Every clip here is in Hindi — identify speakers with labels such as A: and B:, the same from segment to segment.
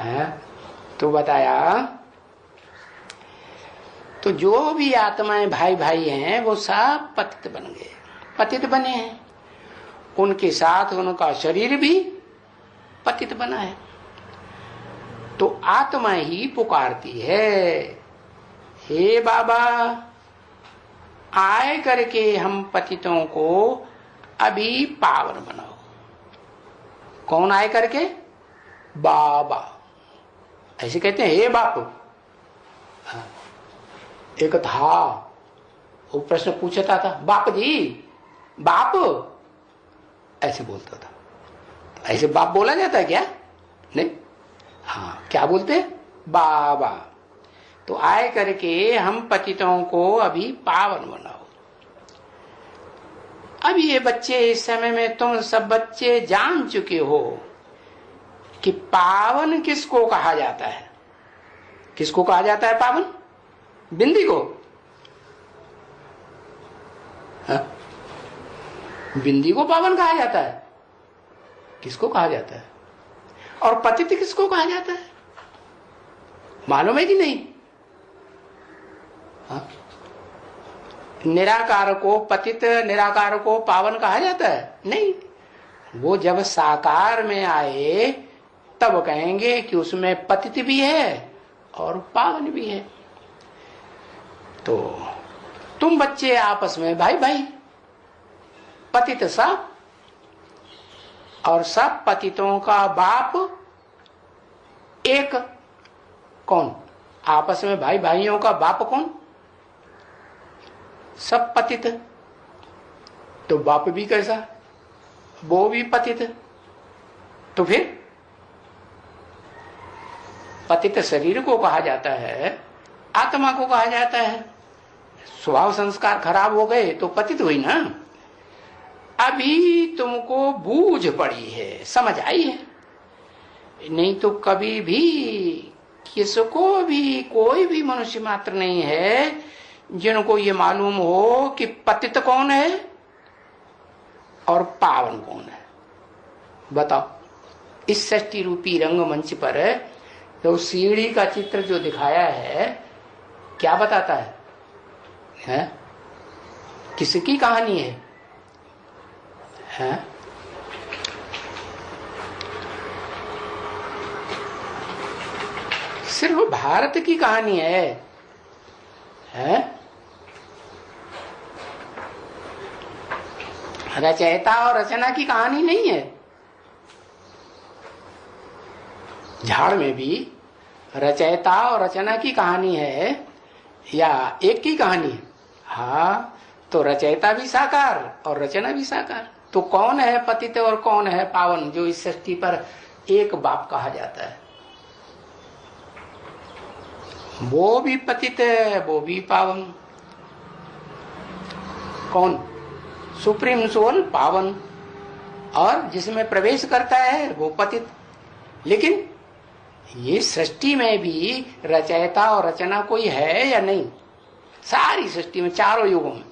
A: है तो बताया, तो जो भी आत्माएं भाई भाई हैं वो सब पतित बन गए, पतित बने हैं, उनके साथ उनका शरीर भी पतित बना है। तो आत्मा ही पुकारती है, हे बाबा आए करके हम पतितों को अभी पावन बनाओ। कौन आए करके? बाबा, ऐसे कहते हैं, हे बाप। एक था वो प्रश्न पूछता था, बाप जी, बाप, ऐसे बोलता था। ऐसे बाप बोला जाता है क्या? नहीं। हाँ, क्या बोलते? बाबा। तो आए करके हम पतितों को अभी पावन बनाओ। अब ये बच्चे, इस समय में तुम सब बच्चे जान चुके हो कि पावन किसको कहा जाता है। किसको कहा जाता है पावन? बिंदी को। हाँ? बिंदी को पावन कहा जाता है। किसको कहा जाता है? और पतित किसको कहा जाता है? मालूम है कि नहीं? हाँ? निराकार को पतित, निराकार को पावन कहा जाता है? नहीं। वो जब साकार में आए तब कहेंगे कि उसमें पतित भी है और पावन भी है। तो तुम बच्चे आपस में भाई भाई, पतित सब, और सब पतितों का बाप एक। कौन? आपस में भाई भाइयों का बाप कौन? सब पतित। तो बाप भी कैसा? वो भी पतित। तो फिर पतित शरीर को कहा जाता है, आत्मा को कहा जाता है। स्वभाव संस्कार खराब हो गए तो पतित हुई ना। अभी तुमको बूझ पड़ी है, समझ आई है। नहीं तो कभी भी किसको भी, कोई भी मनुष्य मात्र नहीं है जिनको ये मालूम हो कि पतित कौन है और पावन कौन है। बताओ, इस सृष्टि रूपी रंगमंच पर तो सीढ़ी का चित्र जो दिखाया है क्या बताता है? हैं? किसकी कहानी है? हैं? सिर्फ भारत की कहानी है। हैं? रचयिता और रचना की कहानी नहीं है। झाड़ में भी रचयिता और रचना की कहानी है या एक की कहानी है? हाँ, तो रचयिता भी साकार और रचना भी साकार। तो कौन है पतित और कौन है पावन, जो इस सृष्टि पर एक बाप कहा जाता है? वो भी पतित है, वो भी पावन। कौन? सुप्रीम सोल पावन, और जिसमें प्रवेश करता है वो पतित। लेकिन ये सृष्टि में भी रचयिता और रचना कोई है या नहीं? सारी सृष्टि में, चारों युगों में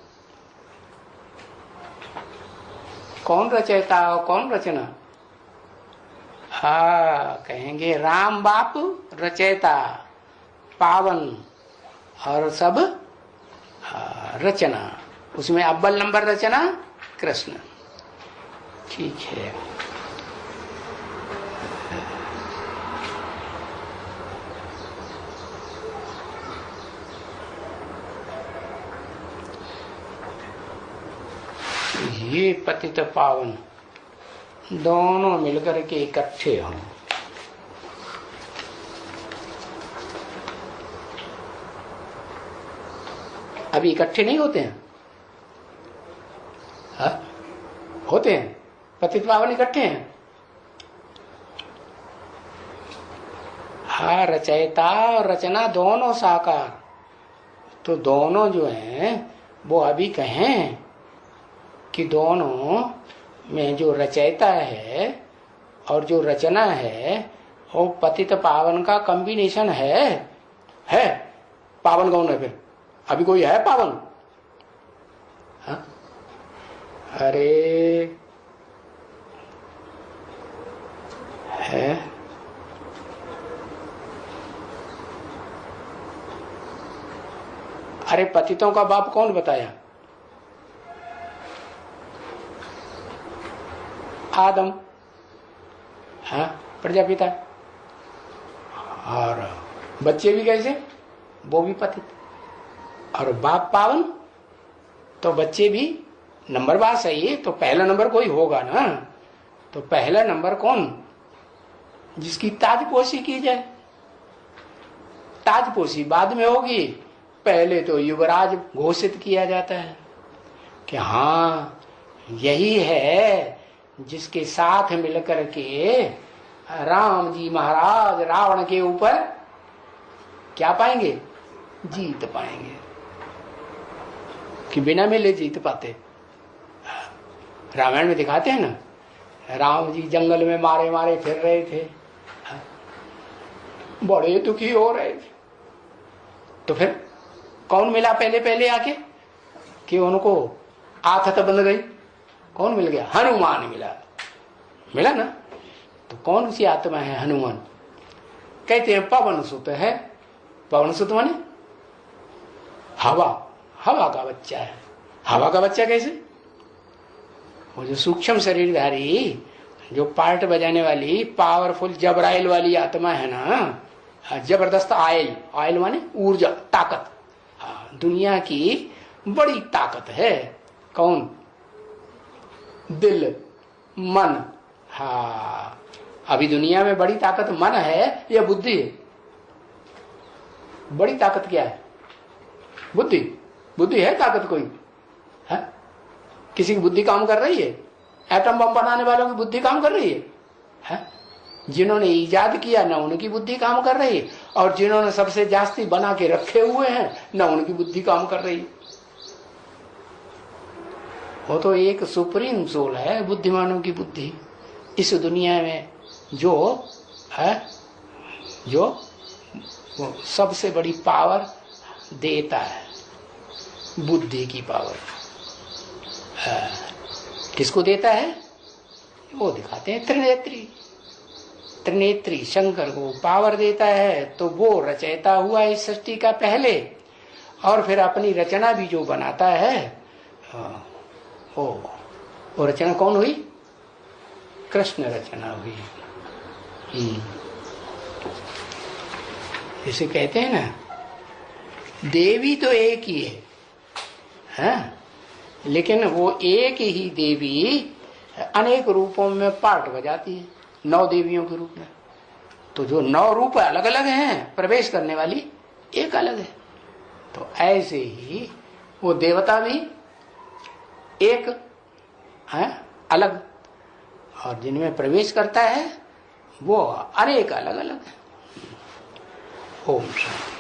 A: कौन रचयिता और कौन रचना? हाँ, कहेंगे राम बाप रचयिता, पावन, और सब रचना। उसमें अव्वल नंबर रचना कृष्ण। ठीक है। ये पतित पावन दोनों मिलकर के इकट्ठे हों। अभी इकट्ठे नहीं होते हैं? हा? होते हैं। पतित पावन इकट्ठे हैं। हाँ, रचयिता और रचना दोनों साकार। तो दोनों जो हैं वो अभी कहें कि दोनों में जो रचयिता है और जो रचना है वो पतित पावन का कॉम्बिनेशन है। पावन कौन है फिर? अभी कोई है पावन? हाँ? अरे है, अरे पतितों का बाप कौन बताया? आदम, हाँ, प्रजापिता। और बच्चे भी कैसे? वो भी पतित। और बाप पावन, तो बच्चे भी। नंबर बात सही है, तो पहला नंबर कोई होगा ना। तो पहला नंबर कौन? जिसकी ताजपोशी की जाए। ताजपोशी बाद में होगी, पहले तो युवराज घोषित किया जाता है कि हाँ यही है जिसके साथ मिलकर के राम जी महाराज रावण के ऊपर क्या पाएंगे? जीत पाएंगे। कि बिना मिले जीत पाते? रामायण में दिखाते हैं ना, राम जी जंगल में मारे मारे फिर रहे थे, बड़े दुखी हो रहे थे। तो फिर कौन मिला पहले पहले आके कि उनको आफत बंध गई? कौन मिल गया? हनुमान मिला ना। तो कौन सी आत्मा है हनुमान? कहते हैं पवन सुत है। पवन सुत माने हवा, हवा का बच्चा है। हवा का बच्चा कैसे? वो जो सूक्ष्म शरीरधारी, जो पार्ट बजाने वाली पावरफुल जबराइल वाली आत्मा है ना, जबरदस्त आयल, आयल माने ऊर्जा, ताकत। हाँ, दुनिया की बड़ी ताकत है। कौन? दिल, मन। हाँ, अभी दुनिया में बड़ी ताकत मन है या बुद्धि है? बड़ी ताकत क्या है? बुद्धि। बुद्धि है ताकत कोई? है? किसी की बुद्धि काम कर रही है? एटम बम बनाने वालों की बुद्धि काम कर रही है? जिन्होंने इजाद किया ना उनकी बुद्धि काम कर रही है, और जिन्होंने सबसे जास्ती बना के रखे हुए हैं ना उनकी बुद्धि काम कर रही है। वो तो एक सुप्रीम सोल है, बुद्धिमानों की बुद्धि इस दुनिया में जो है, जो वो सबसे बड़ी पावर देता है, बुद्धि की पावर। किसको देता है? वो दिखाते हैं त्रिनेत्री। त्रिनेत्री शंकर को पावर देता है। तो वो रचयिता हुआ इस सृष्टि का पहले, और फिर अपनी रचना भी जो बनाता है, वो रचना कौन हुई? कृष्ण रचना हुई। इसे कहते हैं ना, देवी तो एक ही है, हाँ? लेकिन वो एक ही देवी अनेक रूपों में पार्ट बजाती है, 9 देवियों के रूप में। तो जो 9 रूप अलग अलग हैं, प्रवेश करने वाली एक अलग है। तो ऐसे ही वो देवता भी एक है, अलग, और जिनमें प्रवेश करता है वो अनेक अलग अलग है। ओम शांति।